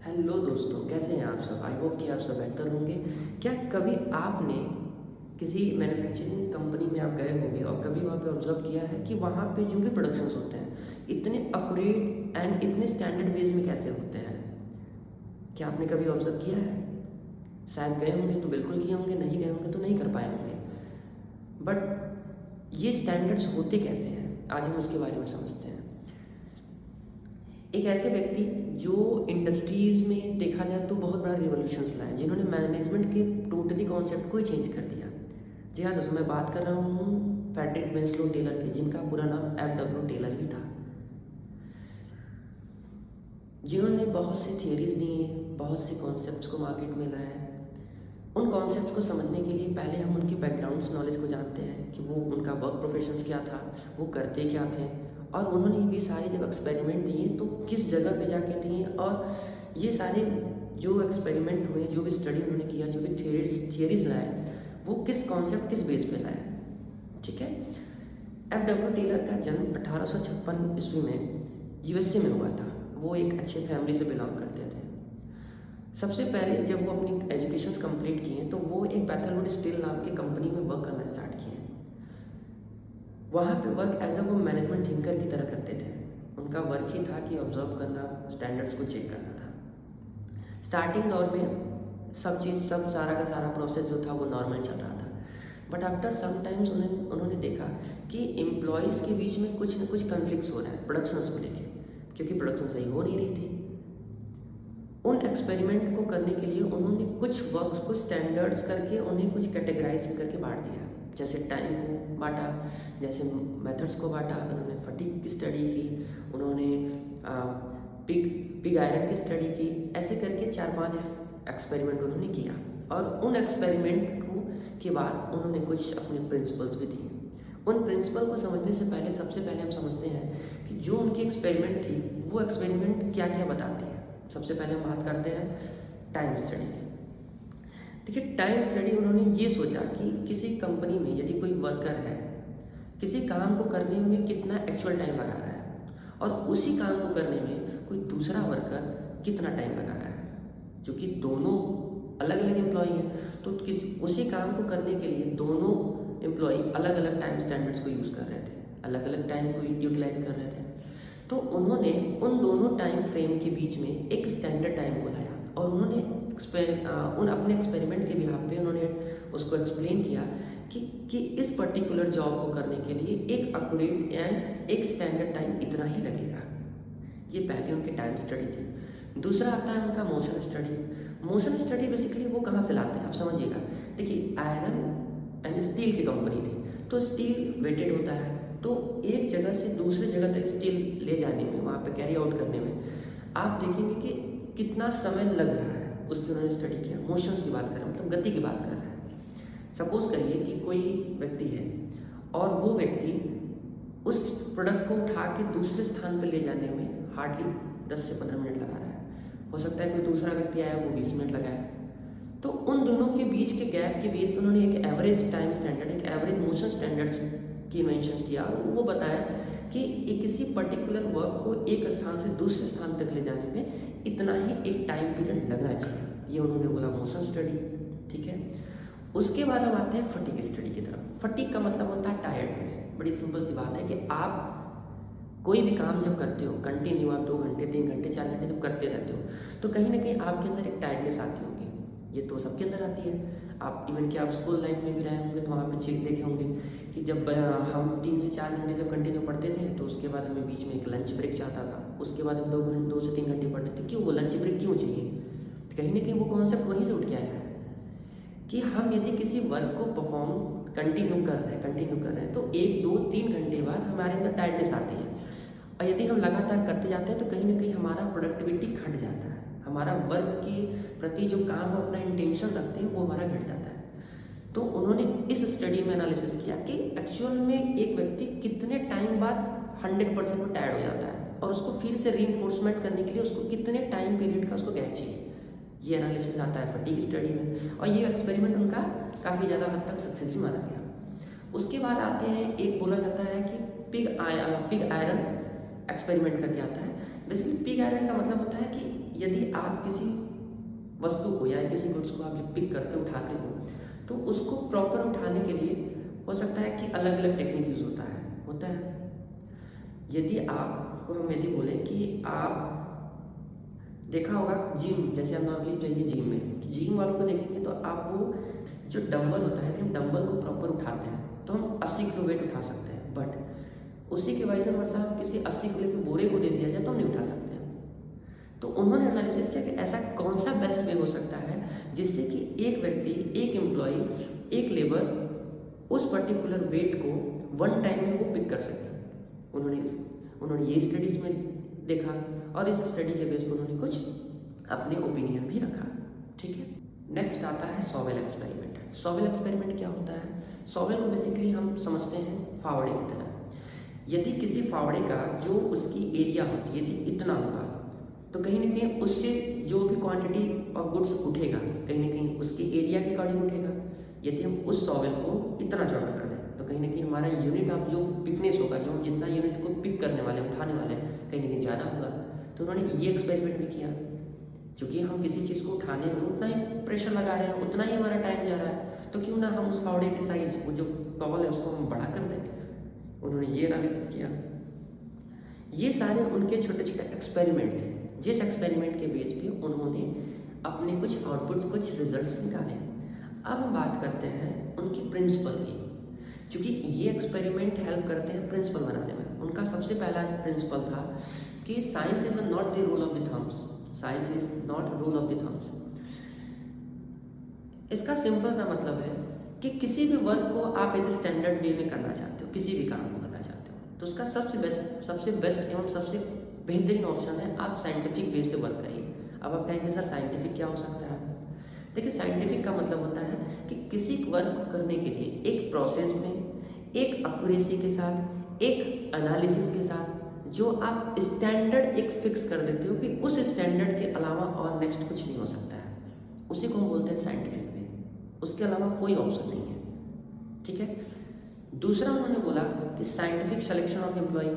Hello दोस्तों, कैसे हैं आप सब। आई होप कि आप सब बेहतर होंगे। क्या कभी आपने किसी मैन्युफैक्चरिंग कंपनी में आप गए होंगे और कभी वहाँ पे ऑब्जर्व किया है कि वहाँ पे जो भी प्रोडक्शंस होते हैं इतने एक्यूरेट एंड इतने स्टैंडर्ड बेस में कैसे होते हैं। क्या आपने कभी ऑब्जर्व किया है? शायद गए होंगे तो बिल्कुल किए होंगे, नहीं गए होंगे तो नहीं कर पाए होंगे। बट ये स्टैंडर्ड्स होते कैसे हैं, आज हम उसके बारे में समझते हैं। एक ऐसे व्यक्ति जो इंडस्ट्रीज़ में देखा जाए तो बहुत बड़ा रिवॉल्यूशंस लाए, जिन्होंने मैनेजमेंट के टोटली कॉन्सेप्ट को ही चेंज कर दिया। जी हाँ दोस्तों, मैं बात कर रहा हूँ फ्रेडरिक विंसलो टेलर की, जिनका पूरा नाम F.W. टेलर भी था। जिन्होंने बहुत से थियरीज दिए, बहुत से कॉन्सेप्ट्स को मार्केट में लाया। उन कॉन्सेप्ट्स को समझने के लिए पहले हम उनकी बैकग्राउंड नॉलेज को जानते हैं कि वो उनका वर्क प्रोफेशंस क्या था, वो करते क्या थे, और उन्होंने भी सारे जब एक्सपेरिमेंट दिए तो किस जगह पे जाके दिए, और ये सारे जो एक्सपेरिमेंट हुए, जो भी स्टडी उन्होंने किया, जो भी थियरीज लाए, वो किस कॉन्सेप्ट किस बेस पे लाए। ठीक है। F.W. टेलर का जन्म 1856 ईस्वी में USA में हुआ था। वो एक अच्छे फैमिली से बिलोंग करते थे। सबसे पहले जब वो अपनी एजुकेशन कंप्लीट किए तो वो एक बैथलवुड स्टील नाम की कंपनी में वर्क करना स्टार्ट किए। वहाँ पे वर्क एज अ वो मैनेजमेंट थिंकर की तरह करते थे। उनका वर्क ही था कि ऑब्जर्व करना, स्टैंडर्ड्स को चेक करना था। स्टार्टिंग दौर में सब सारा का सारा प्रोसेस जो था वो नॉर्मल चल रहा था। बट आफ्टर समटाइम्स उन्होंने देखा कि एम्प्लॉयज़ के बीच में कुछ न कुछ कन्फ्लिक्ट्स हो रहा है प्रोडक्शंस को लेके, क्योंकि प्रोडक्शन सही हो नहीं रही थी। उन एक्सपेरिमेंट को करने के लिए उन्होंने कुछ वर्क्स को स्टैंडर्ड्स करके उन्हें कुछ कैटेगराइज करके बांट दिया। जैसे टाइम को बांटा, जैसे मेथड्स को बांटा, उन्होंने फटीग की स्टडी की, उन्होंने पिग आयरन की स्टडी की। ऐसे करके 4-5 एक्सपेरिमेंट उन्होंने किया, और उन एक्सपेरिमेंट को के बाद उन्होंने कुछ अपने प्रिंसिपल्स भी दिए। उन प्रिंसिपल को समझने से पहले सबसे पहले हम समझते हैं कि जो उनकी एक्सपेरिमेंट थी वो एक्सपेरिमेंट क्या क्या बताती है। सबसे पहले हम बात करते हैं टाइम स्टडी की। देखिए, टाइम स्टडी उन्होंने ये सोचा कि किसी कंपनी में यदि कोई वर्कर है, किसी काम को करने में कितना एक्चुअल टाइम लगा रहा है, और उसी काम को करने में कोई दूसरा वर्कर कितना टाइम लगा रहा है, जो कि दोनों अलग अलग एम्प्लॉई हैं। तो उसी काम को करने के लिए दोनों एम्प्लॉय अलग अलग टाइम स्टैंडर्ड्स को यूज़ कर रहे थे, अलग अलग टाइम को यूटिलाइज कर रहे थे। तो उन्होंने उन दोनों टाइम फ्रेम के बीच में एक स्टैंडर्ड टाइम को लाया, और उन्होंने उन अपने एक्सपेरिमेंट के बिहाफ पे उन्होंने उसको एक्सप्लेन किया कि इस पर्टिकुलर जॉब को करने के लिए एक एक्यूरेट एंड एक स्टैंडर्ड टाइम इतना ही लगेगा। ये पहले उनकी टाइम स्टडी थी। दूसरा आता है उनका motion study. Motion study basically वो कहाँ से लाते हैं आप समझिएगा। देखिए, आयरन एंड स्टील की कंपनी थी, तो स्टील वेटेड होता है, तो एक जगह से दूसरे जगह तक स्टील ले जाने में, वहाँ पे कैरी आउट करने में आप देखेंगे कि कितना समय लग रहा है, उसकी उन्होंने स्टडी किया। मोशंस की बात कर रहे हैं, मतलब गति की बात कर रहे हैं। सपोज करिए कि कोई व्यक्ति है और वो व्यक्ति उस प्रोडक्ट को उठा के दूसरे स्थान पर ले जाने में हार्डली 10 से 15 मिनट लगा रहा है। हो सकता है कोई दूसरा व्यक्ति आया, वो 20 मिनट लगाए। तो उन दोनों के बीच के गैप के बेस पर उन्होंने एक एवरेज टाइम स्टैंडर्ड, एक एवरेज मोशन स्टैंडर्ड्स की इन्वेंशन किया, और वो बताया कि किसी पर्टिकुलर वर्क को एक स्थान से दूसरे स्थान तक ले जाने में इतना ही एक टाइम पीरियड लगना चाहिए। ये उन्होंने बोला मोशन स्टडी। ठीक है। उसके बाद हम आते हैं फटीग स्टडी की तरफ। फटीग का मतलब होता है टायर्डनेस। बड़ी सिंपल सी बात है कि आप कोई भी काम जब करते हो कंटिन्यू, आप 2 घंटे 3 घंटे 4 घंटे जब करते रहते हो, तो कहीं ना कहीं आपके अंदर एक टायर्डनेस आती होगी। ये तो सबके अंदर आती है। आप इवन कि आप स्कूल लाइफ में भी रहे होंगे तो वहाँ पे चेक देखे होंगे कि जब हम 3 से 4 घंटे जब कंटिन्यू पढ़ते थे, तो उसके बाद हमें बीच में एक लंच ब्रेक चाहता था। उसके बाद हम 2 से 3 घंटे पढ़ते थे। क्यों वो लंच ब्रेक क्यों चाहिए? कहीं ना कहीं वो कॉन्सेप्ट वहीं से उठ के आया है कि हम यदि किसी वर्क को परफॉर्म कंटिन्यू कर रहे हैं तो 1 2 3 घंटे बाद हमारे अंदर टायर्डनेस आती है, और यदि हम लगातार करते जाते हैं तो कहीं ना कहीं हमारा प्रोडक्टिविटी घट जाता है। हमारा वर्क के प्रति जो काम हम अपना इंटेंशन रखते हैं वो हमारा घट जाता है। तो उन्होंने इस स्टडी में एनालिसिस किया कि एक्चुअल में एक व्यक्ति कितने टाइम बाद 100% वो टायर्ड हो जाता है, और उसको फिर से रीइंफोर्समेंट करने के लिए उसको कितने टाइम पीरियड का उसको गैप चाहिए। ये एनालिसिस आता है फटीग स्टडी में, और ये एक्सपेरिमेंट उनका काफ़ी ज़्यादा हद तक सक्सेसफुल माना गया। उसके बाद आते हैं, एक बोला जाता है कि पिग आयरन एक्सपेरिमेंट करके आता है, बेसिकली पिक आयरन का मतलब होता है कि यदि आप किसी वस्तु को या किसी गुड्स को आप जब पिक करते उठाते हो तो उसको प्रॉपर उठाने के लिए हो सकता है कि अलग अलग टेक्निक यूज़ होता है। यदि आपको हम यदि बोले कि आप देखा होगा जिम, जैसे हम नॉर्मली जाइए जिम में, तो जिम वालों को देखेंगे तो आप वो जो डंबल होता है, हम डंबल को प्रॉपर उठाते हैं तो हम 80 किलो वेट उठा सकते हैं, बट उसी के वाइस वर्सा हम किसी 80 किलो के बोरे को दे दिया जाए तो हम नहीं उठा सकते हैं। तो उन्होंने एनालिसिस किया कि ऐसा कौन सा बेस्ट वे हो सकता है जिससे कि एक व्यक्ति, एक एम्प्लॉय, एक लेबर उस पर्टिकुलर वेट को वन टाइम में वो पिक कर सके। उन्होंने ये स्टडीज़ में देखा और इस स्टडी के बेस पर उन्होंने कुछ अपने ओपिनियन भी रखा। ठीक है, नेक्स्ट आता है सॉवेल एक्सपेरिमेंट। सॉवेल एक्सपेरिमेंट क्या होता है? सॉवेल को बेसिकली हम समझते हैं फावड़े की तरह। यदि किसी फावड़े का जो उसकी एरिया होती है यदि इतना होगा तो कहीं ना कहीं उससे जो भी क्वांटिटी ऑफ गुड्स उठेगा कहीं ना कहीं उसके एरिया के अकॉर्डिंग उठेगा। यदि हम उस सॉवेल को इतना चौड़ा कर दें तो कहीं ना कहीं हमारा यूनिट ऑफ जो पिकनेस होगा, जो हम जितना यूनिट को पिक करने वाले उठाने वाले कहीं ना कहीं ज़्यादा होगा। तो उन्होंने ये एक्सपेरिमेंट भी किया, क्योंकि हम किसी चीज़ को उठाने में उतना ही प्रेशर लगा रहे हैं, उतना ही हमारा टाइम जा रहा है, तो क्यों ना हम उस फावड़े की साइज़, वो जो बबल है उसको हम बड़ा कर दें। उन्होंने ये एनालिसिस किया। ये सारे उनके छोटे छोटे एक्सपेरिमेंट थे, जिस एक्सपेरिमेंट के बेस पे उन्होंने अपने कुछ आउटपुट, कुछ रिजल्ट्स निकाले। अब हम बात करते हैं उनकी प्रिंसिपल की, क्योंकि ये एक्सपेरिमेंट हेल्प करते हैं प्रिंसिपल बनाने में। उनका सबसे पहला प्रिंसिपल था कि science is not the rule of the thumbs, science is not rule of the thumbs. इसका सिंपल सा मतलब है कि किसी भी वर्क को आप यदि स्टैंडर्ड वे में करना चाहते हो, किसी भी काम को करना चाहते हो, तो उसका सबसे बेस्ट एवं सबसे बेहतरीन ऑप्शन है आप साइंटिफिक वे से वर्क करिए। अब आप कहेंगे सर साइंटिफिक क्या हो सकता है? देखिए, साइंटिफिक का मतलब होता है कि किसी वर्क को करने के लिए एक प्रोसेस में, एक एक्यूरेसी के साथ, एक एनालिसिस के साथ जो आप स्टैंडर्ड एक फिक्स कर देते हो कि उस स्टैंडर्ड के अलावा और नेक्स्ट कुछ नहीं हो सकता है, उसी को हम बोलते हैं साइंटिफिक वे। उसके अलावा कोई ऑप्शन नहीं है। ठीक है। दूसरा उन्होंने बोला कि साइंटिफिक सिलेक्शन ऑफ एम्प्लॉय।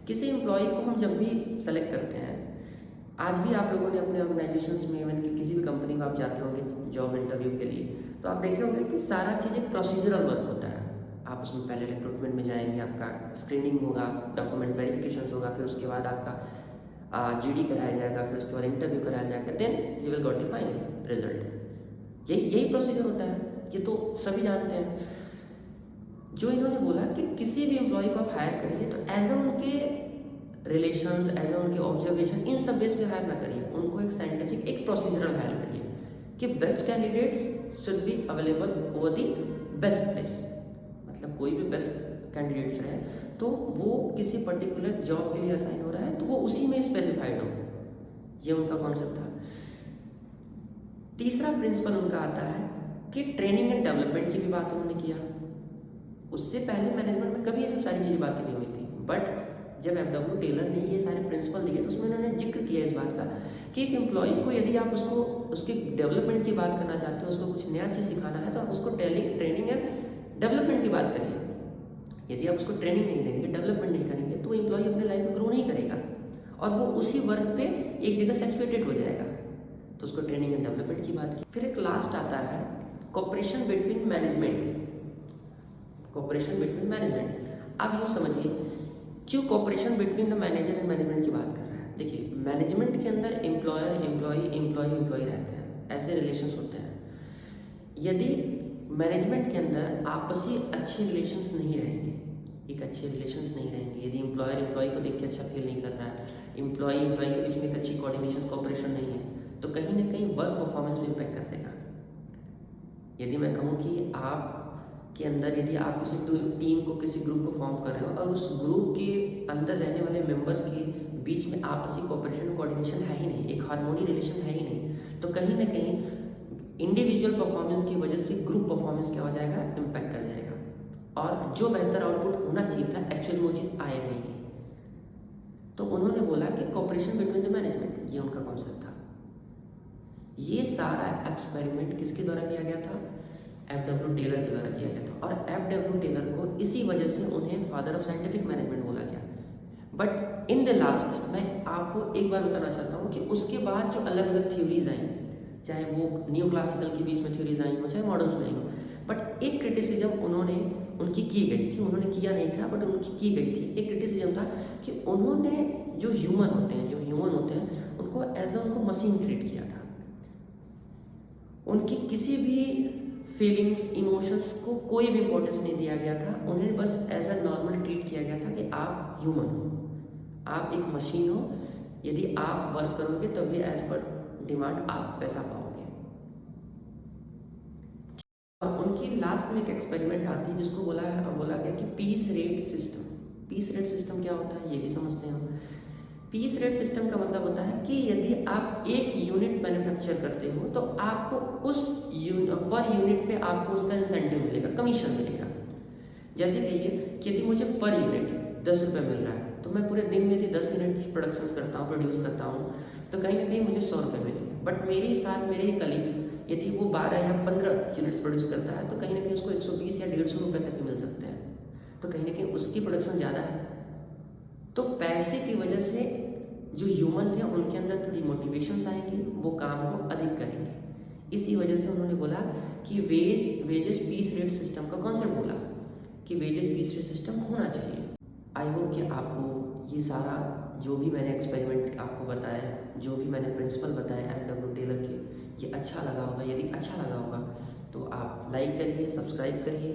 किसी एम्प्लॉय को हम जब भी सेलेक्ट करते हैं, आज भी आप लोगों ने अपने ऑर्गेनाइजेशंस में, इवन कि किसी भी कंपनी में आप जाते होंगे जॉब इंटरव्यू के लिए, तो आप देखे होंगे कि सारा चीज़ एक प्रोसीजरल वर्क होता है। आप उसमें पहले रिक्रूटमेंट में जाएंगे, आपका स्क्रीनिंग होगा, डॉक्यूमेंट वेरिफिकेशन होगा, फिर उसके बाद आपका जीडी कराया जाएगा, फिर उसके बाद इंटरव्यू कराया जाएगा, then you will got the final result. यही प्रोसीजर होता है, ये तो सभी जानते हैं। जो इन्होंने बोला कि किसी भी एम्प्लॉय को आप हायर करिए तो एज उनके रिलेशंस, एज उनके ऑब्जर्वेशन, इन सब बेस पे हायर ना करिए, उनको एक साइंटिफिक, एक प्रोसीजरल हायर करिए कि best candidates should be available over the best place. मतलब कोई भी बेस्ट कैंडिडेट्स रहे तो वो किसी पर्टिकुलर जॉब के लिए असाइन हो रहा है तो वो उसी में स्पेसिफाइड हो। ये उनका कॉन्सेप्ट था। तीसरा प्रिंसिपल उनका आता है कि ट्रेनिंग एंड डेवलपमेंट की भी बात उन्होंने किया। उससे पहले मैनेजमेंट में कभी ये सब सारी चीज़ें बातें नहीं हुई थी, बट जब एफडब्ल्यू टेलर ने ये सारे प्रिंसिपल दिए तो उसमें उन्होंने जिक्र किया इस बात का कि एक एम्प्लॉय को यदि आप उसको उसके डेवलपमेंट की बात करना चाहते हो, उसको कुछ नया चीज़ सिखाना है, तो आप उसको ट्रेनिंग एंड डेवलपमेंट की बात करिए। यदि आप उसको ट्रेनिंग नहीं देंगे, डेवलपमेंट नहीं करेंगे, तो एम्प्लॉय अपने लाइफ में ग्रो नहीं करेगा और वो उसी वर्क पे एक जगह सैचुरेटेड हो जाएगा। तो उसको ट्रेनिंग एंड डेवलपमेंट की बात की। फिर एक लास्ट आता है cooperation between management. Cooperation between management, आप यूँ समझिए क्यों cooperation between the manager and management की बात कर रहा है। देखिए, मैनेजमेंट के अंदर एम्प्लॉयर, एम्प्लॉय रहते हैं, ऐसे रिलेशंस होते हैं। यदि मैनेजमेंट के अंदर आपसी अच्छे रिलेशंस नहीं रहेंगे, एक अच्छे रिलेशंस नहीं रहेंगे, यदि एम्प्लॉयर एम्प्लॉय को देख के अच्छा फील नहीं कर रहा है, एम्प्लॉय के बीच में एक अच्छी कोऑर्डिनेशन, कोऑपरेशन नहीं है, तो कहीं ना कहीं वर्क परफॉर्मेंस में इम्पैक्ट कर देगा। यदि मैं कहूँ कि आप के अंदर, यदि आप किसी टीम को, किसी ग्रुप को फॉर्म कर रहे हो और उस ग्रुप के अंदर रहने वाले मेंबर्स के बीच में आपसी कोऑपरेशन, कोऑर्डिनेशन है ही नहीं, एक हार्मोनी रिलेशन है ही नहीं, तो कहीं ना कहीं इंडिविजुअल परफॉर्मेंस की वजह से ग्रुप परफॉर्मेंस क्या हो जाएगा, इम्पैक्ट कर जाएगा और जो बेहतर आउटपुट होना चाहिए था एक्चुअल वो चीज़ आएगा ही नहीं। तो उन्होंने बोला कि कोऑपरेशन बिटवीन द मैनेजमेंट, ये उनका कॉन्सेप्ट था। ये सारा एक्सपेरिमेंट किसके द्वारा किया गया था? एफडब्ल्यू टेलर के द्वारा किया गया था। और एफडब्ल्यू टेलर को इसी वजह से उन्हें फादर ऑफ साइंटिफिक मैनेजमेंट बोला गया। बट इन द लास्ट मैं आपको एक बात बताना चाहता हूँ कि उसके बाद जो अलग अलग थ्योरीज आई, चाहे वो न्यू क्लासिकल के बीच में थ्योरीज आई हो, चाहे मॉडर्न्स में आई हो, बट एक क्रिटिसिज्म उन्होंने उनकी की गई थी, उन्होंने किया नहीं था बट उनकी की गई थी। एक क्रिटिसिज्म था कि उन्होंने जो ह्यूमन होते हैं उनको एज अ उनको मशीन ट्रीट किया था। उनकी किसी भी फीलिंग्स इमोशंस को कोई भी इंपॉर्टेंस नहीं दिया गया था, उन्हें बस एज अ नॉर्मल ट्रीट किया गया था कि आप ह्यूमन हो, आप एक मशीन हो, यदि आप वर्क करोगे तभी एज पर डिमांड आप पैसा पाओगे। और उनकी लास्ट में एक एक्सपेरिमेंट आती है जिसको बोला गया कि piece rate system. Piece rate system क्या होता है ये भी समझते हैं हम। पीस रेट सिस्टम का मतलब होता है कि यदि आप एक यूनिट मैन्युफैक्चर करते हो तो आपको उस पर यूनिट पे आपको उसका इंसेंटिव मिलेगा, कमीशन मिलेगा। जैसे कहिए कि यदि मुझे पर यूनिट 10 रुपये मिल रहा है तो मैं पूरे दिन में यदि 10 यूनिट्स प्रोड्यूस करता हूँ तो कहीं ना कहीं मुझे 100 रुपये मिलेंगे। बट मेरे साथ मेरे कलीग्स यदि वो 12 या 15 यूनिट्स प्रोड्यूस करता है तो कहीं ना कहीं उसको 120 या 150 रुपये तक मिल सकते हैं। तो कहीं ना कहीं उसकी प्रोडक्शन ज़्यादा है। तो पैसे की वजह से जो ह्यूमन थे उनके अंदर थोड़ी मोटिवेशंस आएंगी, वो काम को अधिक करेंगे। इसी वजह से उन्होंने बोला कि वेजेस पीस रेट सिस्टम का कॉन्सेप्ट बोला कि वेजेस पीस रेट सिस्टम होना चाहिए। आई होप कि आपको ये सारा जो भी मैंने एक्सपेरिमेंट आपको बताया, जो भी मैंने प्रिंसिपल बताया एफ.डब्ल्यू. टेलर के, ये अच्छा लगा होगा। यदि अच्छा लगा होगा तो आप लाइक करिए, सब्सक्राइब करिए।